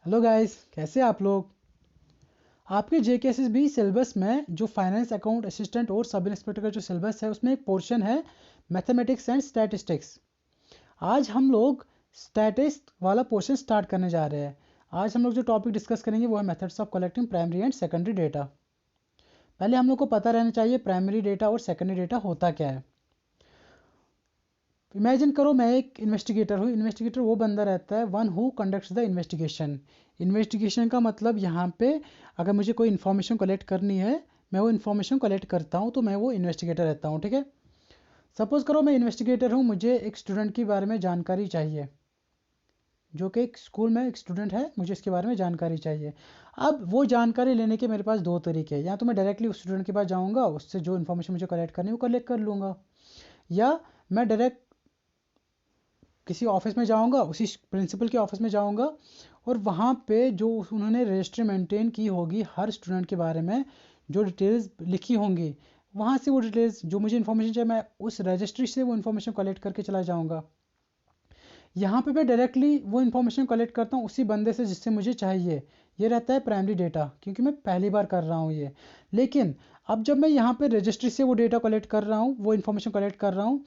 Hello guys, कैसे आप लोग। आपके जेकेएसएसबी सिलेबस में जो फाइनेंस अकाउंट असिस्टेंट और सब इंस्पेक्टर का जो सिलेबस है उसमें एक पोर्शन है मैथमेटिक्स एंड स्टैटिस्टिक्स। आज हम लोग स्टैटिस्ट वाला पोर्शन स्टार्ट करने जा रहे हैं। आज हम लोग जो टॉपिक डिस्कस करेंगे वो है methods of collecting primary and secondary data. पहले हम लोग को पता रहना चाहिए प्राइमरी डेटा और सेकेंडरी डेटा होता क्या है। इमेजिन करो मैं एक इन्वेस्टिगेटर हूँ। इन्वेस्टिगेटर वो बंदा रहता है one who conducts the investigation. Investigation का मतलब यहाँ पे अगर मुझे कोई इन्फॉर्मेशन कलेक्ट करनी है, मैं वो इन्फॉर्मेशन कलेक्ट करता हूँ, तो मैं वो इन्वेस्टिगेटर रहता हूँ। ठीक है। सपोज करो मैं इन्वेस्टिगेटर हूँ, मुझे एक स्टूडेंट के बारे में जानकारी चाहिए, जो कि एक स्कूल में एक स्टूडेंट है, मुझे इसके बारे में जानकारी चाहिए। अब वो जानकारी लेने के मेरे पास दो तरीके हैं। या तो मैं डायरेक्टली उस स्टूडेंट के पास जाऊँगा, उससे जो इन्फॉर्मेशन मुझे कलेक्ट करनी है वो कलेक्ट कर लूँगा, या मैं डायरेक्ट किसी ऑफिस में जाऊंगा, उसी प्रिंसिपल के ऑफिस में जाऊंगा, और वहाँ पे जो उन्होंने रजिस्ट्री मेंटेन की होगी हर स्टूडेंट के बारे में, जो डिटेल्स लिखी होंगी, वहाँ से वो डिटेल्स जो मुझे इन्फॉर्मेशन चाहिए मैं उस रजिस्ट्री से वो इन्फॉर्मेशन कलेक्ट करके चला जाऊँगा। यहाँ पे मैं डायरेक्टली वो इन्फॉर्मेशन कलेक्ट करता हूँ उसी बंदे से जिससे मुझे चाहिए। ये रहता है प्राइमरी डेटा, क्योंकि मैं पहली बार कर रहा हूँ ये। लेकिन अब जब मैं यहाँ पे रजिस्ट्री से वो डेटा कलेक्ट कर रहा हूँ, वो इन्फॉर्मेशन कलेक्ट कर रहा हूँ,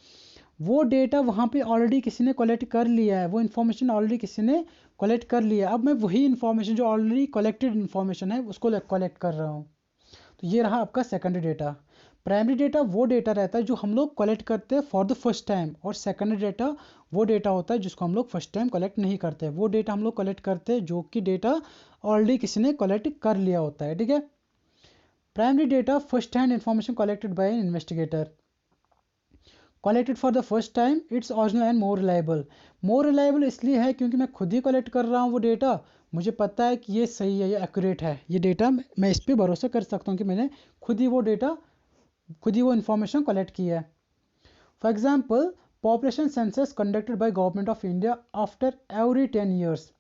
वो डेटा वहाँ पे ऑलरेडी किसी ने कलेक्ट कर लिया है, वो इन्फॉर्मेशन ऑलरेडी किसी ने कलेक्ट कर लिया है। अब मैं वही इन्फॉर्मेशन जो ऑलरेडी कलेक्टेड इन्फॉर्मेशन है उसको कलेक्ट कर रहा हूँ। तो ये रहा आपका सेकेंडरी डेटा। प्राइमरी डेटा वो डेटा रहता है जो हम लोग कलेक्ट करते हैं फॉर द फर्स्ट टाइम, और सेकेंडरी डेटा वो डेटा होता है जिसको हम लोग फर्स्ट टाइम कलेक्ट नहीं करते। वो डेटा हम लोग कलेक्ट करते हैं जो कि डेटा ऑलरेडी किसी ने कलेक्ट कर लिया होता है। ठीक है। Primary data first hand information collected by an investigator, collected for the first time, it's original and more reliable. More reliable इसलिए है क्योंकि मैं खुद ही कलेक्ट कर रहा हूँ वो डेटा, मुझे पता है कि ये सही है, ये एक्यूरेट है, ये डेटा मैं इस पर भरोसा कर सकता हूँ कि मैंने खुद ही वो डेटा, खुद ही वो इन्फॉर्मेशन कलेक्ट की है। For example, population census conducted by government of India after every 10 years.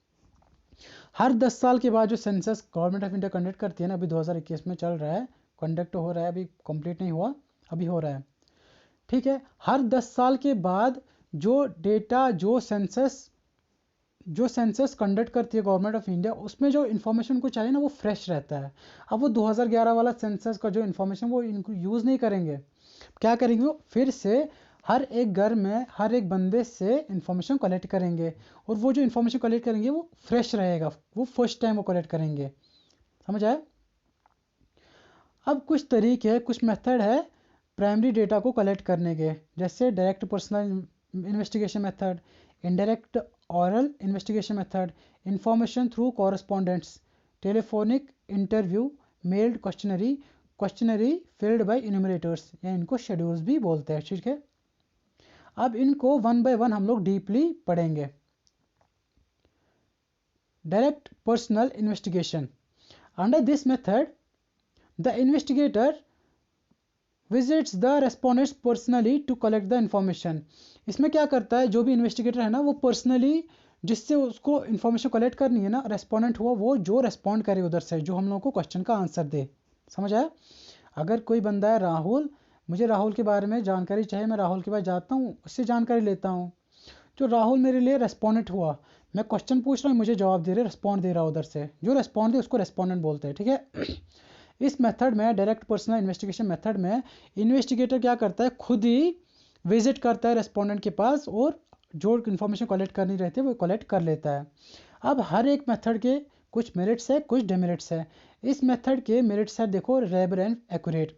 हर 10 साल के बाद जो census government of India conduct करती है ना, अभी 2021 में चल रहा है, कंडक्ट हो रहा है, अभी कंप्लीट नहीं हुआ, अभी हो रहा है। ठीक है। हर 10 साल के बाद जो डेटा, जो सेंसस कंडक्ट करती है गवर्नमेंट ऑफ इंडिया, उसमें जो इन्फॉर्मेशन को चाहिए ना वो फ्रेश रहता है। अब वो 2011 वाला सेंसस का जो इन्फॉर्मेशन वो इनको यूज़ नहीं करेंगे। क्या करेंगे, वो फिर से हर एक घर में हर एक बंदे से इन्फॉर्मेशन कलेक्ट करेंगे, और वो जो इन्फॉर्मेशन कलेक्ट करेंगे वो फ्रेश रहेगा, वो फर्स्ट टाइम वो कलेक्ट करेंगे। समझ आए। अब कुछ तरीके हैं, कुछ मेथड है प्राइमरी डेटा को कलेक्ट करने के, जैसे direct personal investigation method, indirect oral investigation method, information through correspondents, telephonic interview, mailed questionnaire, questionnaire filled by enumerators, या इनको शेड्यूल्स भी बोलते हैं। ठीक है। अब इनको वन बाय वन हम लोग डीपली पढ़ेंगे। Direct personal investigation, under this method the investigator visits the respondents personally to collect the information. इसमें क्या करता है, जो भी इन्वेस्टिगेटर है ना वो पर्सनली जिससे उसको इन्फॉर्मेशन कलेक्ट करनी है ना, रेस्पोंडेंट हुआ वो जो रेस्पॉन्ड करे उधर से, जो हम लोगों को क्वेश्चन का आंसर दे। समझ आया। अगर कोई बंदा है राहुल, मुझे राहुल के बारे में जानकारी चाहिए, मैं राहुल के पास जाता हूँ, उससे जानकारी लेता हूँ। जो राहुल मेरे लिए रेस्पोंडेंट हुआ, मैं क्वेश्चन पूछ रहा हूँ, मुझे जवाब दे रहे, रेस्पॉन्ड दे रहा उधर से, जो रेस्पॉन्ड दे उसको रेस्पोंडेंट बोलते हैं। ठीक है। इस मेथड में, डायरेक्ट पर्सनल इन्वेस्टिगेशन मेथड में, इन्वेस्टिगेटर क्या करता है, खुद ही विजिट करता है रेस्पोंडेंट के पास, और जो इन्फॉर्मेशन कलेक्ट करनी रहती है वो कलेक्ट कर लेता है। अब हर एक मेथड के कुछ मेरिट्स है, कुछ डेमेरिट्स है। इस मेथड के मेरिट्स है, देखो, रिलायबल एंड एक्यूरेट।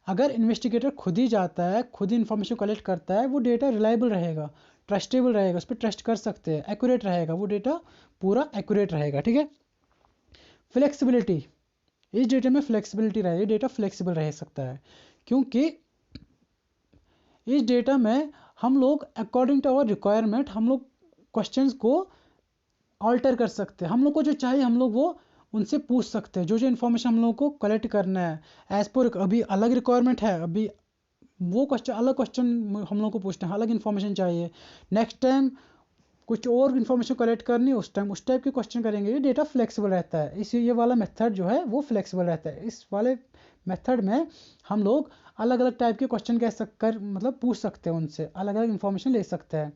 अगर इन्वेस्टिगेटर खुद ही जाता है, खुद ही इन्फॉर्मेशन कलेक्ट करता है, वो डेटा रिलायबल रहेगा, ट्रस्टेबल रहेगा, उस पर ट्रस्ट कर सकते हैं, एक्यूरेट रहेगा, वो डेटा पूरा एक्यूरेट रहेगा। ठीक है। फ्लेक्सिबिलिटी, इस डेटा में फ्लेक्सिबिलिटी रहे, डेटा फ्लेक्सिबल रह सकता है, क्योंकि इस डेटा में हम लोग अकॉर्डिंग टू आवर रिक्वायरमेंट हम लोग क्वेश्चंस को ऑल्टर कर सकते हैं। हम लोग को जो चाहिए हम लोग वो उनसे पूछ सकते हैं, जो जो इन्फॉर्मेशन हम लोग को कलेक्ट करना है एज पर, अभी अलग रिक्वायरमेंट है, अभी वो क्वेश्चन अलग, क्वेश्चन हम लोग को पूछना है, अलग इन्फॉर्मेशन चाहिए, नेक्स्ट टाइम कुछ और इन्फॉर्मेशन कलेक्ट करनी है, उस टाइम उस टाइप के क्वेश्चन करेंगे। ये डेटा फ्लेक्सिबल रहता है, इस ये वाला मेथड जो है वो फ्लेक्सिबल रहता है। इस वाले मेथड में हम लोग अलग अलग टाइप के क्वेश्चन कह सक कर मतलब पूछ सकते हैं, उनसे अलग अलग इन्फॉर्मेशन ले सकते हैं,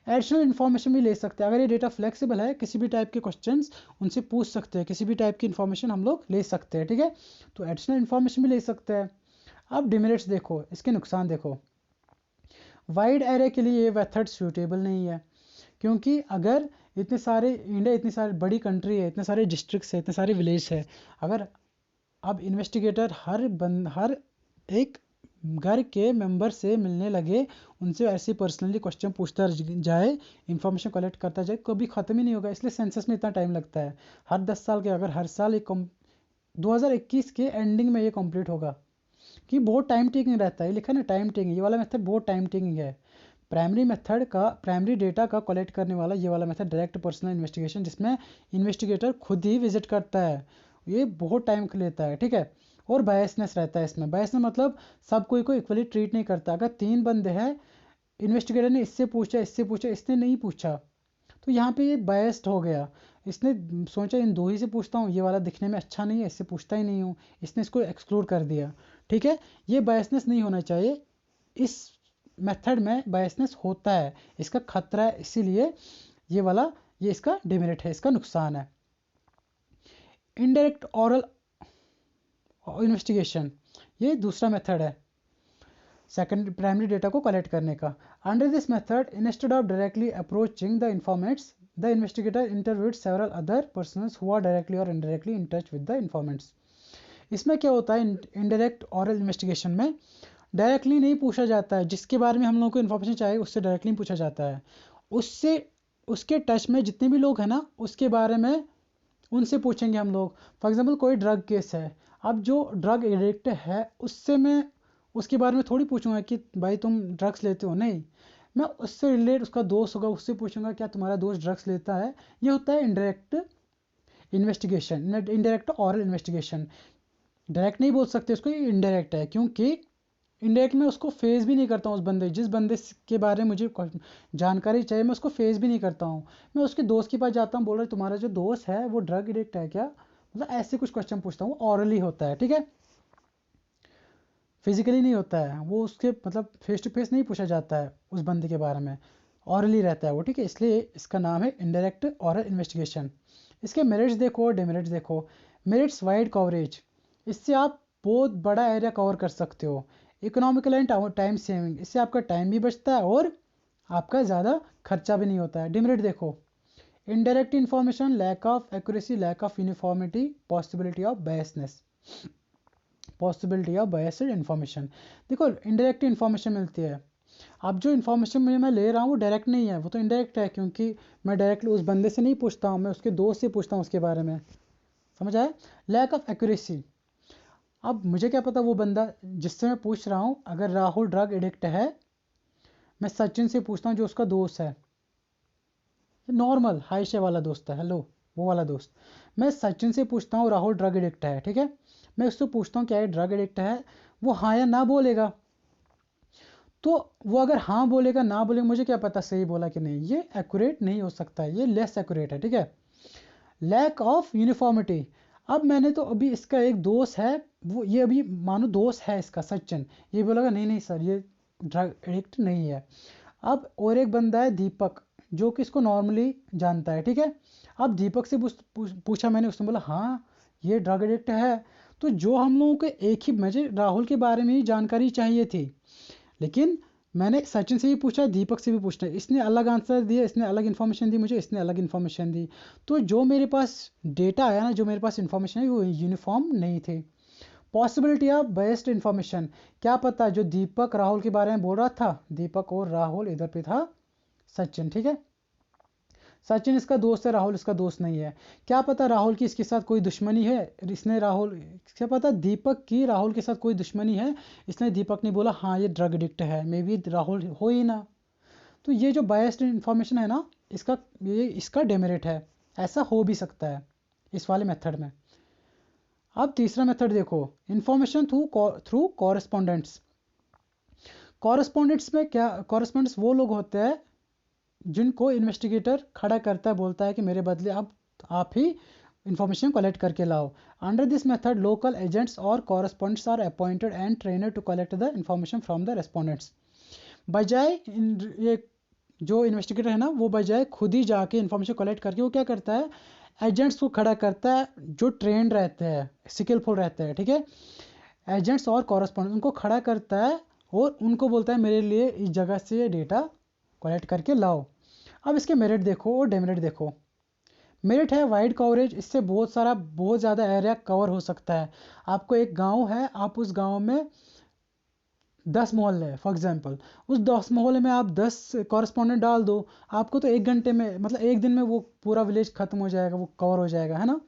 एडिशनल इन्फॉर्मेशन भी ले सकते हैं। अगर ये डेटा फ्लेक्सिबल है, किसी भी टाइप के क्वेश्चंस उनसे पूछ सकते हैं, किसी भी टाइप की इन्फॉर्मेशन हम लोग ले सकते हैं, ठीक है। तो एडिशनल इन्फॉर्मेशन भी ले सकते हैं। अब डिमेरिट्स देखो, इसके नुकसान देखो। वाइड एरे के लिए ये मेथड सूटेबल नहीं है, क्योंकि अगर इतने सारे इंडिया इतनी सारी बड़ी कंट्री है, इतने सारे डिस्ट्रिक्ट्स है, इतने सारे विलेज है, अगर अब इन्वेस्टिगेटर हर एक घर के मेंबर से मिलने लगे, उनसे ऐसे पर्सनली क्वेश्चन पूछता जाए, इंफॉर्मेशन कलेक्ट करता जाए, कभी ख़त्म ही नहीं होगा। इसलिए सेंसस में इतना टाइम लगता है, हर 10 साल के, अगर हर साल 2021 के एंडिंग में ये कंप्लीट होगा, कि बहुत टाइम टेकिंग रहता है। लिखा ना टाइम टेकिंग, ये वाला मेथड बहुत टाइम टेकिंग है। प्राइमरी डेटा का कलेक्ट करने वाला ये वाला मेथड डायरेक्ट पर्सनल इन्वेस्टिगेशन, जिसमें इन्वेस्टिगेटर खुद ही विजिट करता है, ये बहुत टाइम लेता है, ठीक है। और बायसनेस रहता है इसमें। बायसनेस मतलब सब कोई को इक्वली ट्रीट नहीं करता। अगर 3 बंदे हैं, इन्वेस्टिगेटर ने इससे पूछा, इसने नहीं पूछा, तो यहाँ पे ये बायस्ड हो गया। इसने सोचा इन 2 ही से पूछता हूँ, ये वाला दिखने में अच्छा नहीं है, इससे पूछता ही नहीं हूँ, इसने इसको एक्सक्लूड कर दिया, ठीक है। ये बायसनेस नहीं होना चाहिए। इस मेथड में बायसनेस होता है, इसका खतरा है, इसीलिए ये इसका डिमेरिट है, इसका नुकसान है। इनडायरेक्ट ऑरल इन्वेस्टिगेशन, ये दूसरा मेथड है सेकंड प्राइमरी डेटा को कलेक्ट करने का। Under this method, instead of directly approaching the informants, the investigator interviewed several other persons who are directly और indirectly in touch with the informants. इसमें क्या होता है, इनडायरेक्ट ऑरल इन्वेस्टिगेशन में directly नहीं पूछा जाता है, जिसके बारे में हम लोगों को इन्फॉर्मेशन चाहिए उससे डायरेक्टली नहीं पूछा जाता है, उससे उसके टच में जितने भी लोग हैं ना, उसके बारे में उनसे पूछेंगे हम लोग। फॉर एग्जांपल कोई ड्रग केस है, अब जो ड्रग एडिक्ट है उससे मैं उसके बारे में थोड़ी पूछूंगा कि भाई तुम ड्रग्स लेते हो, नहीं, मैं उससे रिलेटेड, उसका दोस्त होगा, उससे पूछूंगा क्या तुम्हारा दोस्त ड्रग्स लेता है। ये होता है indirect investigation, indirect oral investigation. Direct नहीं बोल सकते उसको, ये इनडायरेक्ट है, क्योंकि इनडायरेक्ट में उसको फेस भी नहीं करता हूँ। उस बंदे, जिस बंदे के बारे में मुझे जानकारी चाहिए, मैं उसको फेस भी नहीं करता हूँ। मैं उसके दोस्त के पास जाता हूँ, बोल रहा तुम्हारा जो दोस्त है वो ड्रग एडिक्ट है क्या, मतलब ऐसे कुछ क्वेश्चन पूछता हूँ। ऑरली होता है, ठीक है, फिजिकली नहीं होता है वो, उसके मतलब फेस टू फेस नहीं पूछा जाता है उस बंदे के बारे में, ऑरली रहता है वो, ठीक है। इसलिए इसका नाम है इनडायरेक्ट ऑरल इन्वेस्टिगेशन। इसके मेरिट्स देखो और डिमेरिट्स देखो। मेरिट्स, वाइड कवरेज, इससे आप बहुत बड़ा एरिया कवर कर सकते हो। इकोनॉमिकल एंड टाइम सेविंग, इससे आपका टाइम भी बचता है और आपका ज़्यादा खर्चा भी नहीं होता है। डिमेरिट देखो, indirect information, lack of accuracy, lack of uniformity, possibility of biasness, possibility of biased information. देखो इनडायरेक्ट इन्फॉर्मेशन मिलती है, अब जो इन्फॉर्मेशन मैं ले रहा हूँ वो डायरेक्ट नहीं है, वो तो इनडायरेक्ट है, क्योंकि मैं डायरेक्टली उस बंदे से नहीं पूछता हूँ, मैं उसके दोस्त से पूछता हूँ उसके बारे में, समझ आया। लैक ऑफ एक्यूरेसी, अब मुझे क्या पता वो बंदा जिससे मैं पूछ रहा हूँ, अगर राहुल ड्रग एडिक्ट है, मैं सचिन से पूछता हूँ जो उसका दोस्त है, नॉर्मल हाय शे वाला दोस्त है, हेलो वो वाला दोस्त, मैं सचिन से पूछता हूँ राहुल ड्रग एडिक्ट है, ठीक है, मैं उससे पूछता हूँ क्या ये ड्रग एडिक्ट है, वो हाँ या ना बोलेगा। तो वो अगर हाँ बोलेगा ना बोलेगा, मुझे क्या पता सही बोला कि नहीं, ये एक्यूरेट नहीं हो सकता है, ये लेस एक्यूरेट है, ठीक है। लैक ऑफ यूनिफॉर्मिटी, अब मैंने तो अभी इसका एक दोस्त है, वो ये अभी मानो दोस्त है इसका सचिन, ये बोलेगा नहीं नहीं सर ये ड्रग एडिक्ट नहीं है। अब और एक बंदा है दीपक, जो कि इसको नॉर्मली जानता है, ठीक है। अब दीपक से पूछा मैंने, उसने बोला हाँ ये ड्रग एडिक्ट है। तो जो हम लोगों को एक ही, मुझे राहुल के बारे में ही जानकारी चाहिए थी, लेकिन मैंने सचिन से भी पूछा, दीपक से भी पूछा, इसने अलग आंसर दिया, इसने अलग इन्फॉर्मेशन दी मुझे, इसने अलग इन्फॉर्मेशन दी। तो जो मेरे पास डेटा आया ना, जो मेरे पास इन्फॉर्मेशन है वो यूनिफॉर्म नहीं थी। पॉसिबिलिटी ऑफ बेस्ड इन्फॉर्मेशन, क्या पता जो दीपक राहुल के बारे में बोल रहा था, दीपक और राहुल, इधर पे था सचिन, ठीक है, सचिन इसका दोस्त है, राहुल इसका दोस्त नहीं है। क्या पता राहुल की इसके साथ कोई दुश्मनी है, इसने राहुल, क्या पता दीपक की राहुल के साथ कोई दुश्मनी है, इसने दीपक ने बोला हाँ ये ड्रग एडिक्ट है, मे बी राहुल हो ही ना। तो ये जो बायस्ड इन्फॉर्मेशन है ना, इसका डेमेरिट है, ऐसा हो भी सकता है इस वाले मेथड में। अब तीसरा मेथड देखो, इंफॉर्मेशन थ्रू कॉरेस्पॉन्डेंट्स। कॉरेस्पॉन्डेंट्स में क्या, कॉरेस्पॉन्डेंट्स वो लोग होते हैं जिनको इन्वेस्टिगेटर खड़ा करता है, बोलता है कि मेरे बदले अब आप ही इन्फॉर्मेशन कलेक्ट करके लाओ। Under this method local agents और correspondents are appointed and trainer to collect the information from the respondents. बजाय ये जो इन्वेस्टिगेटर है ना, वो बजाय खुद ही जाके इन्फॉर्मेशन कलेक्ट करके वो क्या करता है, एजेंट्स को खड़ा करता है जो ट्रेंड रहते हैं, स्किलफुल रहते हैं, ठीक है, एजेंट्स और कॉरेस्पॉन्डेंट उनको खड़ा करता है और उनको बोलता है मेरे लिए इस जगह से डेटा कलेक्ट करके लाओ। अब इसके मेरिट देखो और डेमेरिट देखो। मेरिट है वाइड कवरेज, इससे बहुत ज़्यादा एरिया कवर हो सकता है। आपको एक गांव है, आप उस गांव में 10 मोहल्ले हैं फॉर एग्जांपल, उस 10 मोहल्ले में आप 10 कॉरेस्पॉन्डेंट डाल दो, आपको तो 1 घंटे में, मतलब 1 दिन में वो पूरा विलेज खत्म हो जाएगा, वो कवर हो जाएगा, है ना।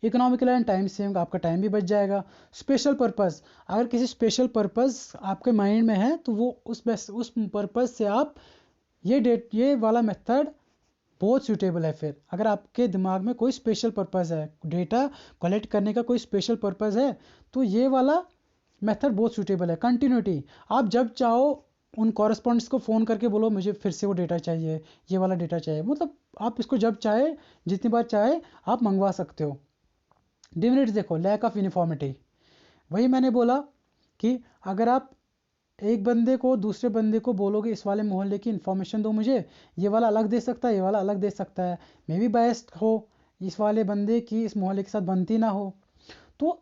इकोनॉमिकल एंड टाइम सेविंग, आपका टाइम भी बच जाएगा। स्पेशल पर्पस, अगर किसी स्पेशल पर्पस आपके माइंड में है तो वो उस पर्पस से आप ये वाला मेथड बहुत सूटेबल है। फिर अगर आपके दिमाग में कोई स्पेशल पर्पस है, डेटा कलेक्ट करने का कोई स्पेशल पर्पस है, तो ये वाला मेथड बहुत सूटेबल है। कंटिन्यूटी, आप जब चाहो उन कॉरेस्पॉन्डेंट्स को फ़ोन करके बोलो मुझे फिर से वो डेटा चाहिए, ये वाला डेटा चाहिए, मतलब आप इसको जब चाहे जितनी बार चाहे आप मंगवा सकते हो। डिमेरिट्स देखो, लैक ऑफ यूनिफॉर्मिटी, वही मैंने बोला कि अगर आप एक बंदे को दूसरे बंदे को बोलोगे इस वाले मोहल्ले की इन्फॉर्मेशन दो मुझे, ये वाला अलग दे सकता है, ये वाला अलग दे सकता है, मे बी बायस्ड हो, इस वाले बंदे की इस मोहल्ले के साथ बनती ना हो, तो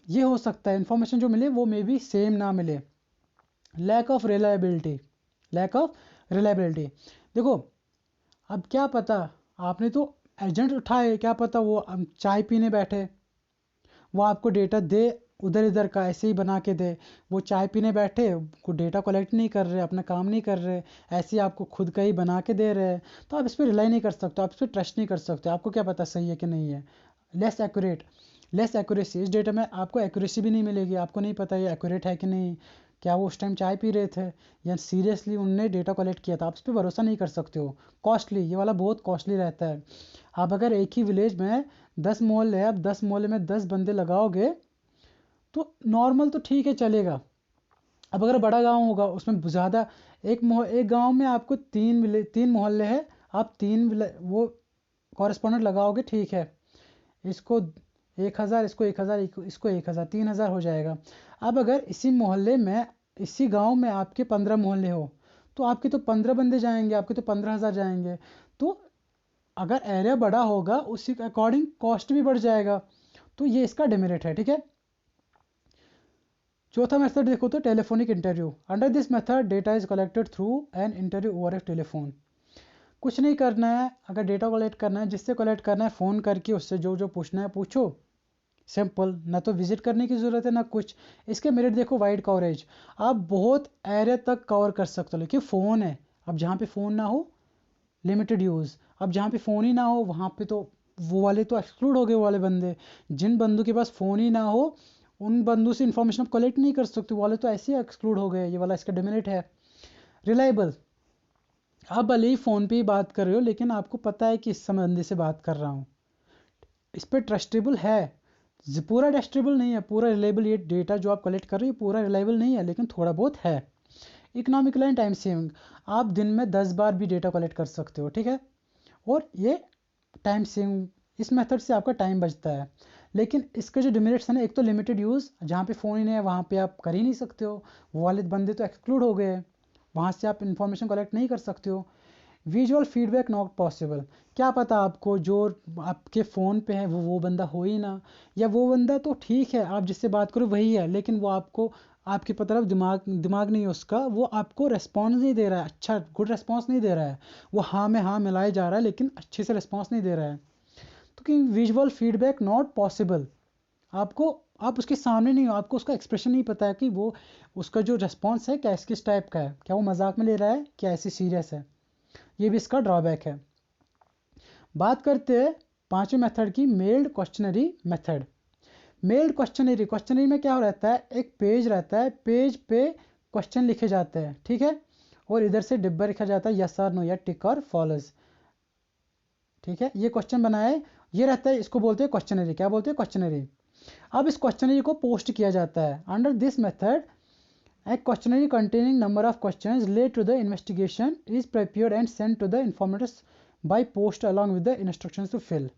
ये हो सकता है इन्फॉर्मेशन जो मिले वो मे बी सेम ना मिले। Lack of reliability, lack of reliability, देखो अब क्या पता, आपने तो एजेंट उठाए, क्या पता वो चाय पीने बैठे, वो आपको डेटा दे उधर इधर का ऐसे ही बना के दे, वो चाय पीने बैठे, को डेटा कलेक्ट नहीं कर रहे, अपना काम नहीं कर रहे, ऐसे ही आपको खुद का ही बना के दे रहे हैं, तो आप इस पर रिलाई नहीं कर सकते, आप इस पर ट्रस्ट नहीं कर सकते, आपको क्या पता सही है कि नहीं है। लेस एक्यूरेट, लेस एक्यूरेसी, इस डेटा में आपको एक्यूरेसी भी नहीं मिलेगी, आपको नहीं पता ये एक्यूरेट है कि नहीं, क्या वो उस टाइम चाय पी रहे थे या सीरियसली उनने डेटा कलेक्ट किया था, आप इस पर भरोसा नहीं कर सकते हो। कॉस्टली, ये वाला बहुत कॉस्टली रहता है। आप अगर एक ही विलेज में 10 मोहल्ले है, आप 10 मोहल्ले में 10 बंदे लगाओगे तो नॉर्मल तो ठीक है चलेगा। अब अगर बड़ा गांव होगा उसमें ज़्यादा, एक गांव में आपको 3 मोहल्ले हैं, आप वो कॉरेस्पॉन्डेंट लगाओगे, ठीक है, इसको 1000, इसको 1000, इसको 1000, 3000 हो जाएगा। अब अगर इसी मोहल्ले में, इसी गांव में आपके 15 मोहल्ले हो, तो आपके तो 15 बंदे जाएंगे, आपके तो 15,000 जाएंगे। तो अगर एरिया बड़ा होगा उसी के अकॉर्डिंग कॉस्ट भी बढ़ जाएगा, तो ये इसका डिमेरिट है, ठीक है। चौथा मेथड देखो तो telephonic interview. Under this method data is collected through an interview over A telephone. कुछ नहीं करना है, अगर डेटा कलेक्ट करना है, जिससे कलेक्ट करना है फ़ोन करके उससे जो जो पूछना है पूछो, सिंपल, ना तो विजिट करने की ज़रूरत है ना कुछ। इसके मेरिट देखो, वाइड कवरेज, आप बहुत एरिया तक कवर कर सकते हो, लेकिन फ़ोन है, अब जहाँ पे फ़ोन ना हो लिमिटेड यूज़, अब जहाँ पे फ़ोन ही ना हो वहाँ पे तो वो वाले तो एक्सक्लूड हो गए, वो वाले बंदे, जिन बंदों के पास फ़ोन ही ना हो उन बंदों से इन्फॉर्मेशन आप कलेक्ट नहीं कर सकते, वो वाले तो ऐसे ही एक्सक्लूड हो गए, ये वाला इसका डिमेरिट है। रिलायबल, आप भले ही फ़ोन पे ही बात कर रहे हो लेकिन आपको पता है कि इस बंदे से बात कर रहा हूँ, इस पर ट्रस्टेबल है, पूरा ट्रस्टेबल नहीं है, पूरा रिलायबल, ये डेटा जो आप कलेक्ट कर रहे हो पूरा रिलायबल नहीं है लेकिन थोड़ा बहुत है। इकोनॉमिकल एंड टाइम सेविंग, आप दिन में 10 बार भी डेटा कलेक्ट कर सकते हो, ठीक है, और ये टाइम सेविंग, इस मेथड से आपका टाइम बचता है। लेकिन इसके जो डिमेरिट्स हैं ना, एक तो लिमिटेड यूज़, जहाँ पे फ़ोन ही नहीं है वहाँ पे आप कर ही नहीं सकते हो, वो वाले बंदे तो एक्सक्लूड हो गए, वहाँ से आप इन्फॉर्मेशन कलेक्ट नहीं कर सकते हो। विजुअल फीडबैक नॉट पॉसिबल, क्या पता आपको जो आपके फ़ोन पे है वो बंदा हो ही ना, या वो बंदा तो ठीक है आप जिससे बात करो वही है, लेकिन वो आपको, आपकी तरफ दिमाग नहीं है उसका, वो आपको रेस्पॉन्स नहीं दे रहा है, अच्छा गुड रेस्पॉन्स नहीं दे रहा है, वो हाँ में हाँ मिलाए जा रहा है लेकिन अच्छे से रेस्पॉन्स नहीं दे रहा है। तो कि विजुअल फीडबैक नॉट पॉसिबल, आपको, आप उसके सामने नहीं हो, आपको उसका एक्सप्रेशन नहीं पता है कि वो उसका जो रेस्पॉन्स है क्या किस टाइप का है, क्या वो मजाक में ले रहा है क्या ऐसे सीरियस है, ये भी इसका ड्रॉबैक है। बात करते हैं पांचवें मेथड की, meld questionnaire method. Meld questionnaire, questionnaire में क्या रहता है, एक पेज रहता है, पेज पे क्वेश्चन लिखे जाते हैं, ठीक है, और इधर से डिब्बा लिखा जाता है यस और नो या टिक और फॉलोज, ठीक है, ये क्वेश्चन बनाए, ये रहता है, इसको बोलते हैं क्वेश्चनरी, क्या बोलते हैं क्वेश्चनरी। अब इस क्वेश्चनरी को पोस्ट किया जाता है। Under this method a questionnaire containing number of questions related to the investigation is prepared and sent to the informers by post along with the instructions to fill.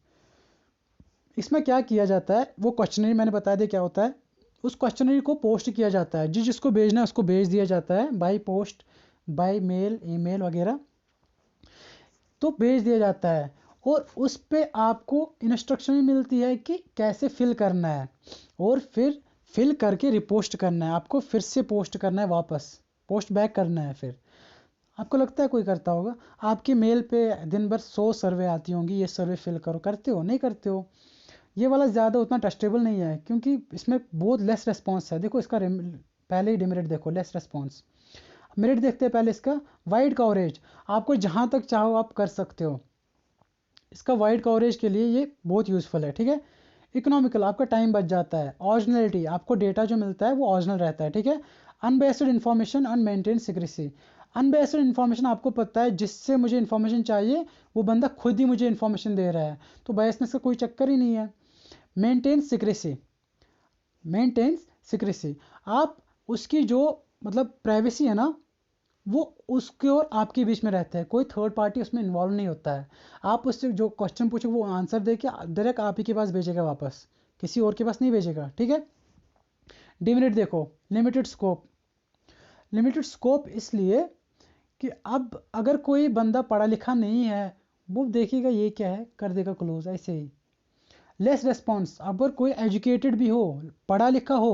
इसमें क्या किया जाता है, वो क्वेश्चनरी मैंने बता दिया क्या होता है। उस क्वेश्चनरी को पोस्ट किया जाता है, जिसको भेजना है उसको भेज दिया जाता है by post, by mail, email वगैरह, तो भेज दिया जाता है। और उस पे आपको इंस्ट्रक्शन भी मिलती है कि कैसे फिल करना है, और फिर फिल करके रिपोस्ट करना है, आपको फिर से पोस्ट करना है, वापस पोस्ट बैक करना है। फिर आपको लगता है कोई करता होगा? आपकी मेल पे दिन भर 100 सर्वे आती होंगी, ये सर्वे फिल करो, करते हो? नहीं करते हो। ये वाला ज़्यादा उतना ट्रस्टेबल नहीं है, क्योंकि इसमें बहुत लेस रिस्पॉन्स है। देखो इसका पहले ही डिमेरिट देखो, लेस रिस्पॉन्स। मेरिट देखते हैं पहले इसका। वाइड कवरेज, आपको जहाँ तक चाहो आप कर सकते हो। इसका वाइड कवरेज के लिए ये बहुत यूज़फुल है, ठीक है। इकोनॉमिकल, आपका टाइम बच जाता है। ओरिजिनलिटी, आपको डेटा जो मिलता है वो ओरिजिनल रहता है, ठीक है। Unbiased information, अनमेंटेन secrecy. Unbiased information, आपको पता है जिससे मुझे इन्फॉर्मेशन चाहिए वो बंदा खुद ही मुझे इन्फॉर्मेशन दे रहा है, तो बायसनेस का कोई चक्कर ही नहीं है। मेंटेन सिक्रेसी, मेंटेन सिक्रेसी, आप उसकी जो मतलब प्राइवेसी है ना, वो उसके और आपके बीच में रहता है, कोई थर्ड पार्टी उसमें इन्वॉल्व नहीं होता है। आप उससे जो क्वेश्चन पूछो वो आंसर दे के डायरेक्ट आप ही के पास भेजेगा, वापस किसी और के पास नहीं भेजेगा, ठीक है। डिमेरिट देखो, लिमिटेड स्कोप। लिमिटेड स्कोप इसलिए कि अब अगर कोई बंदा पढ़ा लिखा नहीं है, वो देखेगा ये क्या है, कर देगा क्लोज ऐसे ही। लेस रेस्पॉन्स, अगर कोई एजुकेटेड भी हो, पढ़ा लिखा हो,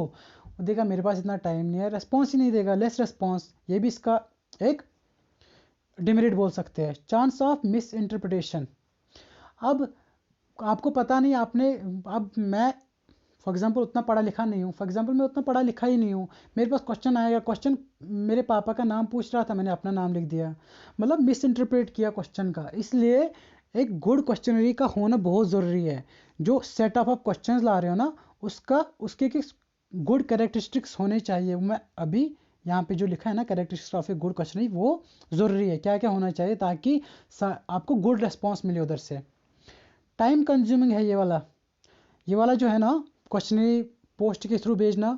वो देगा मेरे पास इतना टाइम नहीं है, रेस्पॉन्स ही नहीं देगा, लेस रेस्पॉन्स, ये भी इसका एक डिमेरिट बोल सकते हैं। चांस ऑफ मिस इंटरप्रिटेशन, अब आपको पता नहीं, आपने, अब मैं फॉर एग्जांपल उतना पढ़ा लिखा नहीं हूँ, फॉर एग्जांपल मैं उतना पढ़ा लिखा ही नहीं हूँ, मेरे पास क्वेश्चन आएगा, क्वेश्चन मेरे पापा का नाम पूछ रहा था, मैंने अपना नाम लिख दिया, मतलब मिस इंटरप्रेट किया क्वेश्चन का। इसलिए एक गुड क्वेश्चनरी का होना बहुत ज़रूरी है। जो सेटअप ऑफ क्वेश्चंस ला रहे हो ना, उसके गुड कैरेक्टरिस्टिक्स होने चाहिए। मैं अभी यहाँ पे जो लिखा है ना, characteristics of a good questionnaire, वो ज़रूरी है, क्या क्या होना चाहिए ताकि आपको गुड रिस्पॉन्स मिले उधर से। टाइम कंज्यूमिंग है ये वाला जो है ना, क्वेश्चनरी पोस्ट के थ्रू भेजना,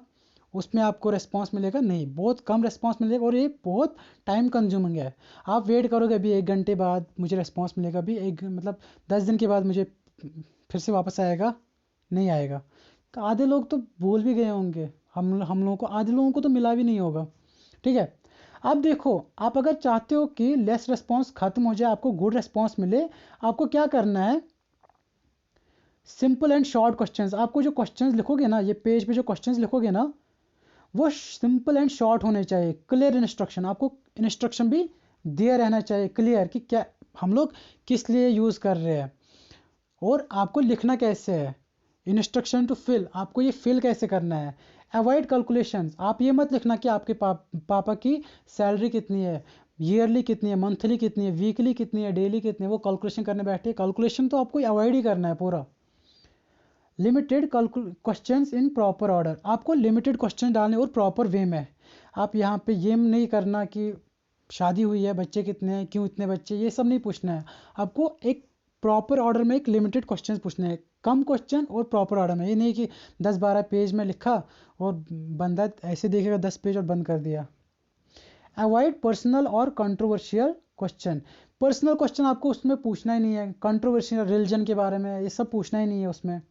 उसमें आपको रिस्पांस मिलेगा नहीं, बहुत कम रिस्पांस मिलेगा, और ये बहुत टाइम कंज्यूमिंग है। आप वेट करोगे अभी 1 घंटे बाद मुझे रिस्पांस मिलेगा, अभी एक मतलब 10 दिन के बाद मुझे फिर से वापस आएगा, नहीं आएगा। आधे लोग तो भूल भी गए होंगे, हम लोगों को, आधे लोगों को तो मिला भी नहीं होगा, ठीक है। अब देखो, आप अगर चाहते हो कि लेस रिस्पॉन्स खत्म हो जाए, आपको गुड रिस्पॉन्स मिले, आपको क्या करना है, सिंपल एंड शॉर्ट क्वेश्चंस। आपको जो क्वेश्चंस लिखोगे ना, ये पेज पे जो क्वेश्चंस लिखोगे ना, वो सिंपल एंड शॉर्ट होने चाहिए। क्लियर इंस्ट्रक्शन, आपको इंस्ट्रक्शन भी दिया रहना चाहिए क्लियर, कि क्या हम लोग किस लिए यूज़ कर रहे हैं, और आपको लिखना कैसे है। इंस्ट्रक्शन टू फिल, आपको ये फिल कैसे करना है। अवॉइड कैलकुलेशंस, आप ये मत लिखना कि आपके पापा की सैलरी कितनी है, ईयरली कितनी है, मंथली कितनी है, वीकली कितनी है, डेली कितनी है, वो कैलकुलेशन करने बैठे। कैलकुलेशन तो आपको अवॉइड ही करना है पूरा। Limited questions in proper order, आपको लिमिटेड क्वेश्चन डालने और प्रॉपर वे में। आप यहाँ पे ये नहीं करना कि शादी हुई है, बच्चे कितने हैं, क्यों इतने बच्चे, ये सब नहीं पूछना है। आपको एक प्रॉपर ऑर्डर में एक लिमिटेड क्वेश्चन पूछने हैं, कम क्वेश्चन और प्रॉपर ऑर्डर में। ये नहीं कि 10-12 पेज में लिखा और बंदा ऐसे देखेगा 10 पेज और बंद कर दिया। अवॉइड पर्सनल और कंट्रोवर्शियल क्वेश्चन, पर्सनल क्वेश्चन आपको उसमें पूछना ही नहीं है, कंट्रोवर्शियल रिलीजन के बारे में ये सब पूछना ही नहीं है उसमें।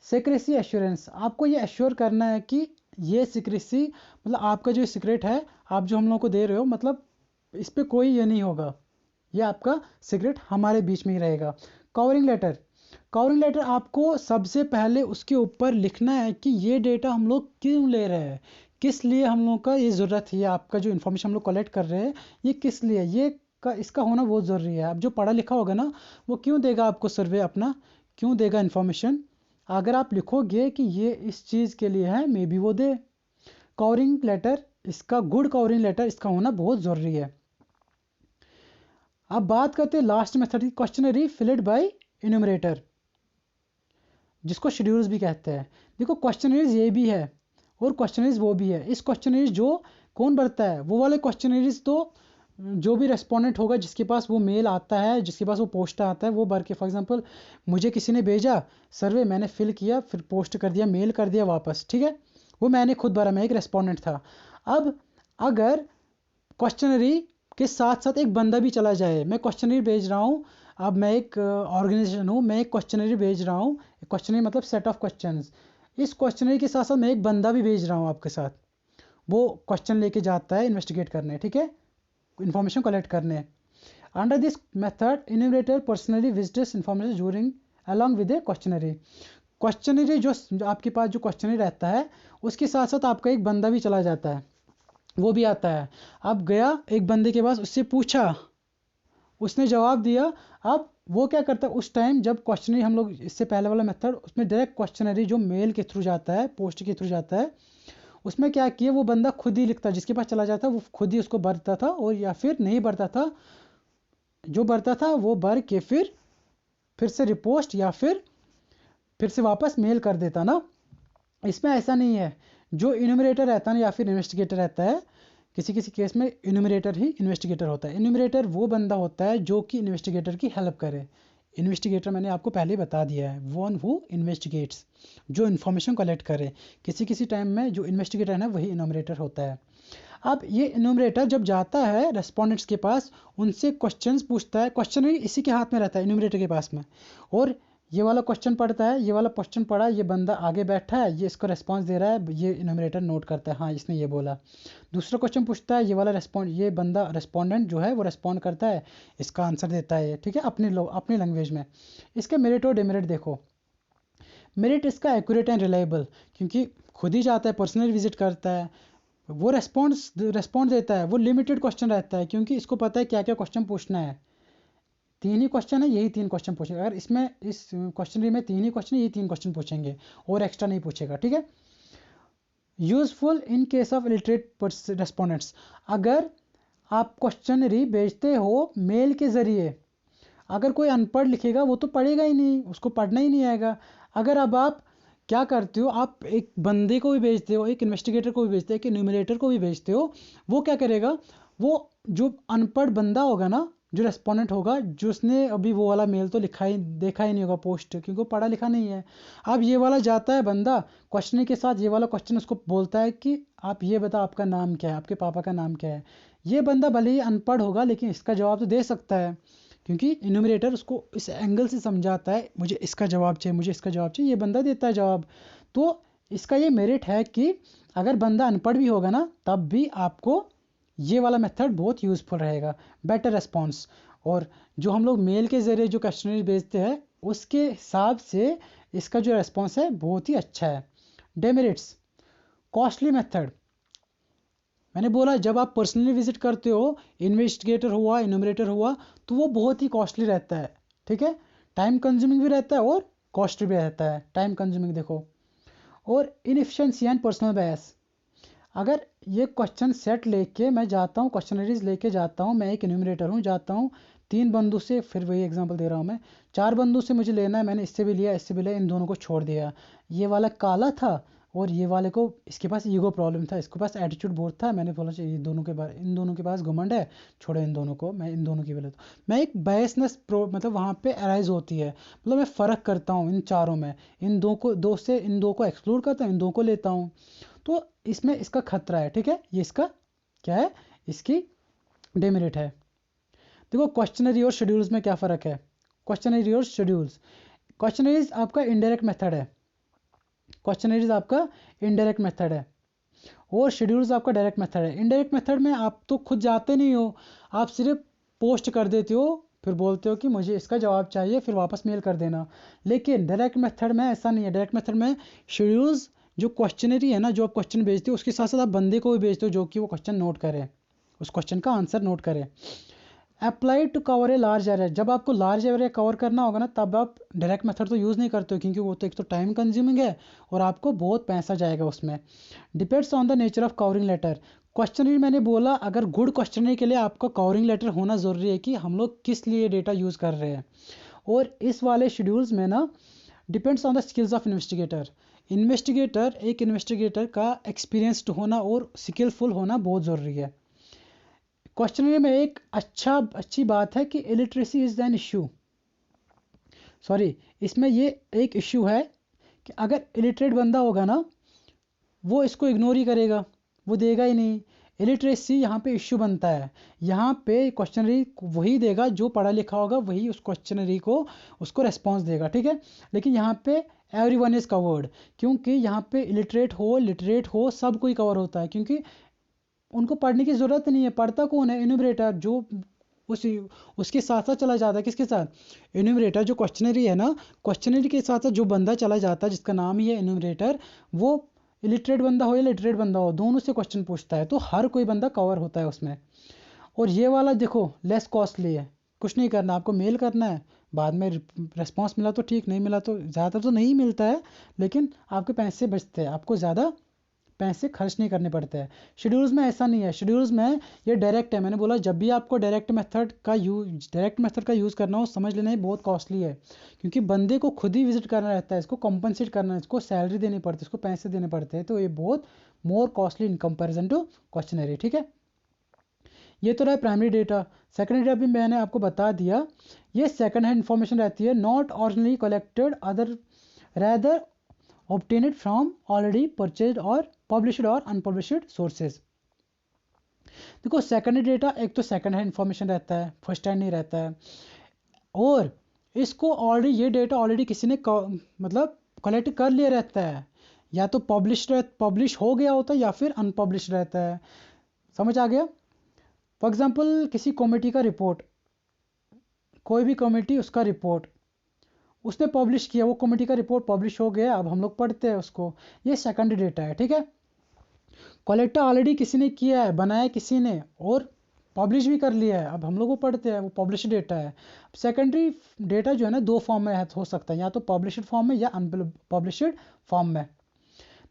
सिक्रेसी एश्योरेंस, आपको ये एश्योर करना है कि ये सिक्रेसी, मतलब आपका जो सीक्रेट है, आप जो हम लोग को दे रहे हो, मतलब इस पर कोई ये नहीं होगा, ये आपका सीक्रेट हमारे बीच में ही रहेगा। कवरिंग लेटर, कवरिंग लेटर आपको सबसे पहले उसके ऊपर लिखना है कि ये डेटा हम लोग क्यों ले रहे हैं, किस लिए हम लोग का ये ज़रूरत है, आपका जो इन्फॉर्मेशन हम लोग कलेक्ट कर रहे हैं ये किस लिए, ये इसका होना बहुत ज़रूरी है। अब जो पढ़ा लिखा होगा ना, वो क्यों देगा आपको सर्वे अपना, क्यों देगा इन्फॉर्मेशन। अगर आप लिखोगे कि ये इस चीज़ के लिए है, मे बी वो दे। कवरिंग लेटर, इसका गुड कवरिंग लेटर इसका होना बहुत ज़रूरी है। अब बात करते हैं लास्ट मेथड की, क्वेश्चनरी फिल्ड बाय इन्यूमरेटर, जिसको शेड्यूल्स भी कहते हैं। देखो क्वेश्चनरीज ये भी है और क्वेश्चनरीज वो भी है। इस क्वेश्चनरीज जो कौन भरता है, वो वाले क्वेश्चनरीज तो जो भी रेस्पोंडेंट होगा, जिसके पास वो मेल आता है, जिसके पास वो पोस्ट आता है, वो भर के, फॉर एग्जांपल मुझे किसी ने भेजा सर्वे, मैंने फिल किया, फिर पोस्ट कर दिया, मेल कर दिया वापस, ठीक है, वो मैंने खुद भरा, मैं एक रेस्पोंडेंट था। अब अगर क्वेश्चनरी के साथ साथ एक बंदा भी चला जाए, मैं क्वेश्चनरी भेज रहा हूँ, अब मैं एक ऑर्गेनाइजेशन हूँ, मैं एक क्वेश्चनरी भेज रहा हूँ। क्वेश्चनरी मतलब सेट ऑफ क्वेश्चंस। इस क्वेश्चनरी के साथ साथ मैं एक बंदा भी भेज रहा हूँ आपके साथ, वो क्वेश्चन लेके जाता है इन्वेस्टिगेट करने, ठीक है, इन्फॉर्मेशन कलेक्ट करने। Under this method enumerator personally visits information during along with A questionnaire. Questionnaire जो आपके पास जो क्वेश्चनरी रहता है उसके साथ साथ आपका एक बंदा भी चला जाता है, वो भी आता है। अब गया एक बंदे के पास, उससे पूछा, उसने जवाब दिया। अब वो क्या करता है उस टाइम जब क्वेश्चनरी, हम लोग इससे पहले वाला मेथड उसमें डायरेक्ट क्वेश्चनरी जो मेल के थ्रू जाता है, पोस्ट के थ्रू जाता है, उसमें क्या किया वो बंदा खुद ही लिखता, जिसके पास चला जाता वो खुद ही उसको भरता था, और या फिर नहीं भरता था, जो भरता था वो भर के फिर से रिपोस्ट या फिर से वापस मेल कर देता ना। इसमें ऐसा नहीं है, जो इन्यूमरेटर रहता है ना या फिर इन्वेस्टिगेटर रहता है, किसी किसी केस में इन्यूमरेटर ही इन्वेस्टिगेटर होता है। इन्यूमरेटर वो बंदा होता है जो कि इन्वेस्टिगेटर की हेल्प करे। इन्वेस्टिगेटर मैंने आपको पहले ही बता दिया है, वन हु इन्वेस्टिगेट्स, जो इन्फॉर्मेशन कलेक्ट करे। किसी किसी टाइम में जो इन्वेस्टिगेटर है ना वही इन्यूमरेटर होता है। अब ये इन्यूमरेटर जब जाता है रेस्पोंडेंट्स के पास, उनसे क्वेश्चंस पूछता है, क्वेश्चन इसी के हाथ में रहता है इन्यूमरेटर के पास में, और ये वाला क्वेश्चन पढ़ता है, ये वाला क्वेश्चन पढ़ा, ये बंदा आगे बैठा है, ये इसको रेस्पॉन्स दे रहा है, ये इन्यूमरेटर नोट करता है, हाँ इसने ये बोला। दूसरा क्वेश्चन पूछता है, ये वाला ये बंदा रेस्पोंडेंट जो है वो रेस्पॉन्ड करता है, इसका आंसर देता है, ठीक है, अपनी लैंग्वेज में। इसके मेरिट और डिमेरिट देखो। मेरिट इसका एक्यूरेट एंड रिलायबल, क्योंकि खुद ही जाता है, पर्सनल विजिट करता है, वो रेस्पॉन्ड देता है, वो लिमिटेड क्वेश्चन रहता है, क्योंकि इसको पता है क्या क्या क्वेश्चन पूछना है। 3 ही क्वेश्चन है, यही 3 क्वेश्चन पूछेगा। अगर इसमें इस क्वेश्चनरी में 3 ही क्वेश्चन, यही 3 क्वेश्चन पूछेंगे, और एक्स्ट्रा नहीं पूछेगा, ठीक है। Useful in case of illiterate respondents, अगर आप क्वेश्चनरी भेजते हो मेल के ज़रिए, अगर कोई अनपढ़ लिखेगा वो तो पढ़ेगा ही नहीं, उसको पढ़ना ही नहीं आएगा। अगर अब आप क्या करते हो, आप एक बंदे को भी भेजते हो, एक इन्वेस्टिगेटर को भी भेजते हो, एक इन्यूमरेटर को भी भेजते हो, वो क्या करेगा, वो जो अनपढ़ बंदा होगा ना, जो रेस्पोंडेंट होगा, जिसने अभी वो वाला मेल तो देखा ही नहीं होगा पोस्ट, क्योंकि वो पढ़ा लिखा नहीं है। अब ये वाला जाता है बंदा क्वेश्चन के साथ, ये वाला क्वेश्चन उसको बोलता है कि आप ये बता आपका नाम क्या है, आपके पापा का नाम क्या है। ये बंदा भले ही अनपढ़ होगा लेकिन इसका जवाब तो दे सकता है, क्योंकि इन्यूमरेटर उसको इस एंगल से समझाता है, मुझे इसका जवाब चाहिए, मुझे इसका जवाब चाहिए, ये बंदा देता है जवाब। तो इसका ये मेरिट है कि अगर बंदा अनपढ़ भी होगा ना तब भी आपको ये वाला मेथड बहुत यूज़फुल रहेगा, बेटर रिस्पॉन्स। और जो हम लोग मेल के ज़रिए जो क्वेश्चनरी भेजते हैं उसके हिसाब से इसका जो रिस्पॉन्स है बहुत ही अच्छा है। डेमेरिट्स, कॉस्टली मेथड, मैंने बोला जब आप पर्सनली विजिट करते हो, इन्वेस्टिगेटर हुआ, इन्यूमरेटर हुआ, तो वो बहुत ही कॉस्टली रहता है, ठीक है, टाइम कंज्यूमिंग भी रहता है और कॉस्टली भी रहता है। टाइम कंज्यूमिंग देखो, और इनएफिशिएंसी एंड पर्सनल बायस। अगर ये क्वेश्चन सेट लेके मैं जाता हूँ, क्वेश्चनरीज लेके जाता हूँ, मैं एक इन्यूमरेटर हूँ, जाता हूँ 3 बंदों से, फिर वही एग्जांपल दे रहा हूँ मैं, 4 बंदों से मुझे लेना है, मैंने इससे भी लिया, इससे भी लिया, इन दोनों को छोड़ दिया। ये वाला काला था और ये वाले को, इसके पास ईगो प्रॉब्लम था, इसके पास एटीट्यूड बहुत था, मैंने बोला ये दोनों के बारे, इन दोनों के पास घमंड है, छोड़ो इन दोनों को, मैं इन दोनों की बोले, तो मैं एक बायसनेस मतलब वहाँ पे अराइज होती है, मतलब मैं फ़र्क करता हूँ इन चारों में, इन दो से इन दो को एक्सक्लूड करता हूँ, इन दो को लेता हूँ। तो इसमें इसका खतरा है, ठीक है, ये इसका क्या है, इसकी डेमेरिट है। देखो क्वेश्चनरी और शेड्यूल्स में क्या फ़र्क है। क्वेश्चनरी और शेड्यूल्स, क्वेश्चनरीज आपका इनडायरेक्ट मेथड है, क्वेश्चनरीज आपका इनडायरेक्ट मेथड है, और शेड्यूल्स आपका डायरेक्ट मेथड है। इनडायरेक्ट मेथड में आप तो खुद जाते नहीं हो, आप सिर्फ पोस्ट कर देते हो, फिर बोलते हो कि मुझे इसका जवाब चाहिए, फिर वापस मेल कर देना। लेकिन डायरेक्ट मेथड में ऐसा नहीं है। डायरेक्ट मेथड में शेड्यूल्स, जो क्वेश्चनरी है ना, जो आप क्वेश्चन भेजते हो उसके साथ साथ आप बंदे को भी भेजते हो जो कि वो क्वेश्चन नोट करे, उस क्वेश्चन का आंसर नोट करे। Apply to cover a large area, जब आपको लार्ज एरिया कवर करना होगा ना तब आप डायरेक्ट मेथड तो यूज़ नहीं करते हो, क्योंकि वो तो एक तो टाइम कंज्यूमिंग है और आपको बहुत पैसा जाएगा उसमें। Depends on the nature of covering letter, questionnaire मैंने बोला अगर गुड क्वेश्चनरी के लिए आपका कवरिंग लेटर होना ज़रूरी है कि हम लोग किस लिए डेटा यूज़ कर रहे हैं। और इस वाले शेड्यूल्स में ना depends on the skills of investigator, एक इन्वेस्टिगेटर का एक्सपीरियंस्ड होना और स्किलफुल होना बहुत ज़रूरी है। क्वेश्चनरी में एक अच्छी बात है कि illiteracy is an issue, sorry, इसमें ये एक इशू है कि अगर इलिटरेट बंदा होगा ना वो इसको इग्नोर ही करेगा, वो देगा ही नहीं। इलिटरेसी यहाँ पे इश्यू बनता है। यहाँ पे क्वेश्चनरी वही देगा जो पढ़ा लिखा होगा, वही उस क्वेश्चनरी को उसको रेस्पॉन्स देगा, ठीक है। लेकिन यहाँ पे एवरीवन इज कवर्ड, क्योंकि यहाँ पे इलिटरेट हो लिटरेट हो सब कोई कवर होता है, क्योंकि उनको पढ़ने की ज़रूरत नहीं है। पढ़ता कौन है? इन्यूमरेटर, जो उस उसके साथ साथ चला जाता है। किसके साथ? इन्यूमरेटर। जो क्वेश्चनरी है ना, क्वेश्चनरी के साथ साथ जो बंदा चला जाता है जिसका नाम ही है इन्यूमरेटर, वो इलिटरेट बंदा हो या लिटरेट बंदा हो, दोनों से क्वेश्चन पूछता है, तो हर कोई बंदा कवर होता है उसमें। और ये वाला देखो लेस कॉस्टली है, कुछ नहीं करना, आपको मेल करना है, बाद में रिस्पॉन्स मिला तो ठीक, नहीं मिला तो, ज़्यादातर तो नहीं मिलता है, लेकिन आपके पैसे बचते हैं, आपको ज़्यादा पैसे खर्च नहीं करने पड़ते हैं। शेड्यूल्स में ऐसा नहीं है, शेड्यूल्स में ये डायरेक्ट है। मैंने बोला जब भी आपको डायरेक्ट मेथड का यूज़ करना हो, समझ लेना ये बहुत कॉस्टली है, क्योंकि बंदे को खुद ही विजिट करना रहता है, इसको कॉम्पनसेट करना है, इसको सैलरी देनी पड़ती है, इसको पैसे देने पड़ते हैं, तो ये बहुत more costly in comparison to questionnaire, ठीक है। ये तो रहा प्राइमरी डेटा। सेकेंडरी डेटा भी मैंने आपको बता दिया, ये सेकंड हैंड इंफॉर्मेशन रहती है, not originally collected other rather obtained from already purchased or published or unpublished sources। देखो सेकेंडरी डेटा एक तो सेकंड हैंड इंफॉर्मेशन रहता है, फर्स्ट हैंड नहीं रहता है, और इसको ऑलरेडी ये डेटा ऑलरेडी किसी ने मतलब कलेक्ट कर लिया रहता है, या तो पब्लिश हो गया होता है या फिर अनपब्लिश रहता है। समझ आ गया? फॉर एग्जाम्पल किसी कमेटी का रिपोर्ट, कोई भी कमेटी उसका रिपोर्ट उसने पब्लिश किया, वो कमेटी का रिपोर्ट पब्लिश हो गया, अब हम लोग पढ़ते हैं उसको, ये सेकेंडरी डेटा है, ठीक है। कलेक्टर ऑलरेडी किसी ने किया है, बनाया किसी ने और पब्लिश भी कर लिया है, अब हम लोग वो पढ़ते हैं, वो पब्लिश डेटा है। सेकेंडरी डेटा जो है ना, दो फॉर्म में हो सकता है, या तो पब्लिश्ड फॉर्म में या अनपब्लिश्ड फॉर्म में।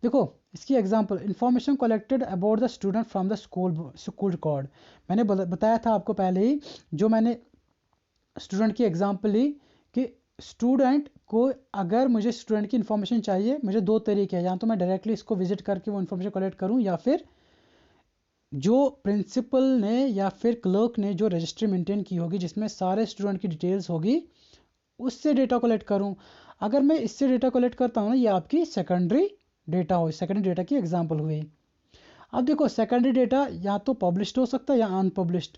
देखो इसकी example, information collected about the student from the school record. मैंने बताया था आपको पहले ही, जो मैंने स्टूडेंट की एग्जांपल ली, कि स्टूडेंट को, अगर मुझे स्टूडेंट की इन्फॉर्मेशन चाहिए, मुझे दो तरीके हैं, या तो मैं डायरेक्टली इसको विजिट करके वो इन्फॉर्मेशन कलेक्ट करूं, या फिर जो प्रिंसिपल ने या फिर क्लर्क ने जो रजिस्ट्री मेंटेन की होगी जिसमें सारे स्टूडेंट की डिटेल्स होगी, उससे डेटा कलेक्ट करूं। अगर मैं इससे डेटा कलेक्ट करता हूं ना, ये आपकी सेकेंडरी डेटा हो, सेकेंडरी डेटा की एग्जाम्पल हुई। अब देखो सेकेंडरी डेटा या तो पब्लिश्ड हो सकता है या अनपब्लिश्ड।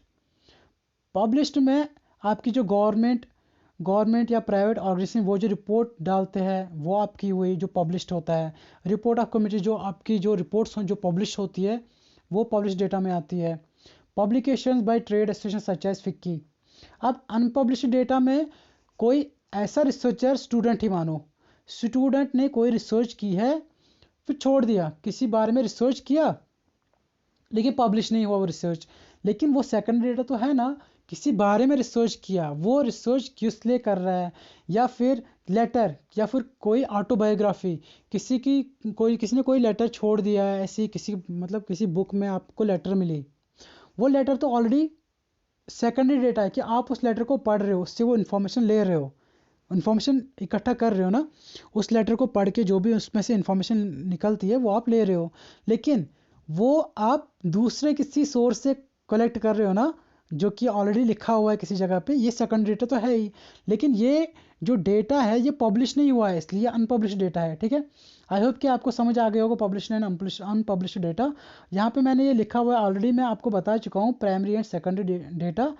पब्लिश्ड में आपकी जो गवर्नमेंट या प्राइवेट ऑर्गेनाइजेशन वो जो रिपोर्ट डालते हैं, वो आपकी हुई जो पब्लिश्ड होता है। रिपोर्ट ऑफ कमिटी, जो आपकी जो रिपोर्ट्स जो पब्लिश होती है, वो पब्लिश डेटा में आती है। Publications by trade association such as FICCI. अब अनपब्लिश्ड डेटा में कोई ऐसा रिसर्चर, स्टूडेंट ही मानो, स्टूडेंट ने कोई रिसर्च की है, फिर छोड़ दिया, किसी बारे में रिसर्च किया लेकिन पब्लिश नहीं हुआ वो रिसर्च, लेकिन वो सेकंड डेटा तो है ना, किसी बारे में रिसर्च किया, वो रिसर्च किस लिए कर रहा है, या फिर लेटर, या फिर कोई ऑटोबायोग्राफी, किसी ने कोई लेटर छोड़ दिया है, ऐसी किसी बुक में आपको लेटर मिली, वो लेटर तो ऑलरेडी सेकेंडरी डेटा है, कि आप उस लेटर को पढ़ रहे हो, उससे वो इन्फॉर्मेशन ले रहे हो, इन्फॉर्मेशन इकट्ठा कर रहे हो ना, उस लेटर को पढ़ के जो भी उसमें से इन्फॉर्मेशन निकलती है वो आप ले रहे हो, लेकिन वो आप दूसरे किसी सोर्स से कलेक्ट कर रहे हो ना, जो कि ऑलरेडी लिखा हुआ है किसी जगह पे, ये सेकंड डेटा तो है ही, लेकिन ये जो डेटा है ये पब्लिश नहीं हुआ है, इसलिए अनपब्लिश डेटा है, ठीक है। आई होप कि आपको समझ आ गया होगा पब्लिश एंड अनपब्लिश डेटा। यहाँ पे मैंने ये लिखा हुआ है ऑलरेडी, मैं आपको बता चुका हूँ प्राइमरी एंड सेकेंडरी डेटा,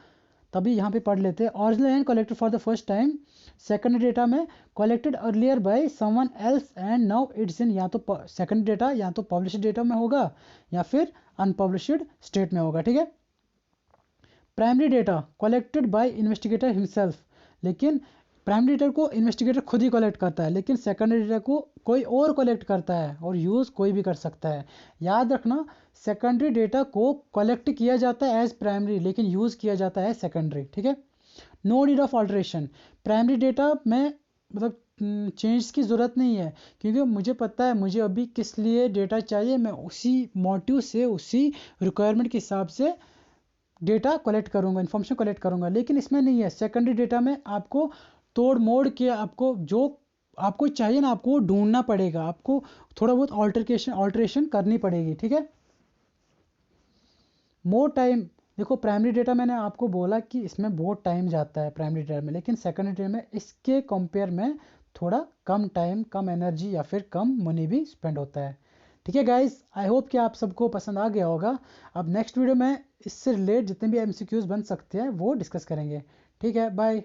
तभी यहाँ पे पढ़ लेते हैं। Original and collected for the first time, secondary data में collected earlier by someone else and now it's in, या तो सेकेंड डेटा या तो पब्लिश्ड डेटा में होगा या फिर अनपब्लिश्ड स्टेट में होगा, ठीक है। Primary data collected by investigator himself, लेकिन प्राइमरी डेटा को इन्वेस्टिगेटर खुद ही कलेक्ट करता है, लेकिन सेकेंडरी डेटा को कोई और कलेक्ट करता है, और यूज़ कोई भी कर सकता है। याद रखना, सेकेंडरी डेटा को कलेक्ट किया जाता है एज प्राइमरी, लेकिन यूज़ किया जाता है सेकेंडरी, ठीक है। No need of alteration, primary data में मतलब चेंज की ज़रूरत नहीं है, क्योंकि मुझे पता है मुझे अभी किस लिए डेटा चाहिए, मैं उसी मोटिव से, उसी रिक्वायरमेंट के हिसाब से डेटा कलेक्ट करूँगा, इन्फॉर्मेशन कलेक्ट करूँगा। लेकिन इसमें नहीं है, सेकेंडरी डेटा में आपको तोड़ मोड़ के, आपको जो आपको चाहिए ना, आपको ढूंढना पड़ेगा, आपको थोड़ा बहुत ऑल्ट्रेशन करनी पड़ेगी, ठीक है। मोर टाइम, देखो प्राइमरी डेटा मैंने आपको बोला कि इसमें बहुत टाइम जाता है प्राइमरी डेटा में, लेकिन सेकेंडरी डेटा में इसके कंपेयर में थोड़ा कम टाइम, कम एनर्जी या फिर कम मनी भी स्पेंड होता है, ठीक है गाइस, आई होप कि आप सबको पसंद आ गया होगा। अब नेक्स्ट वीडियो में इससे रिलेट जितने भी MCQs बन सकते हैं वो डिस्कस करेंगे। ठीक है, बाय।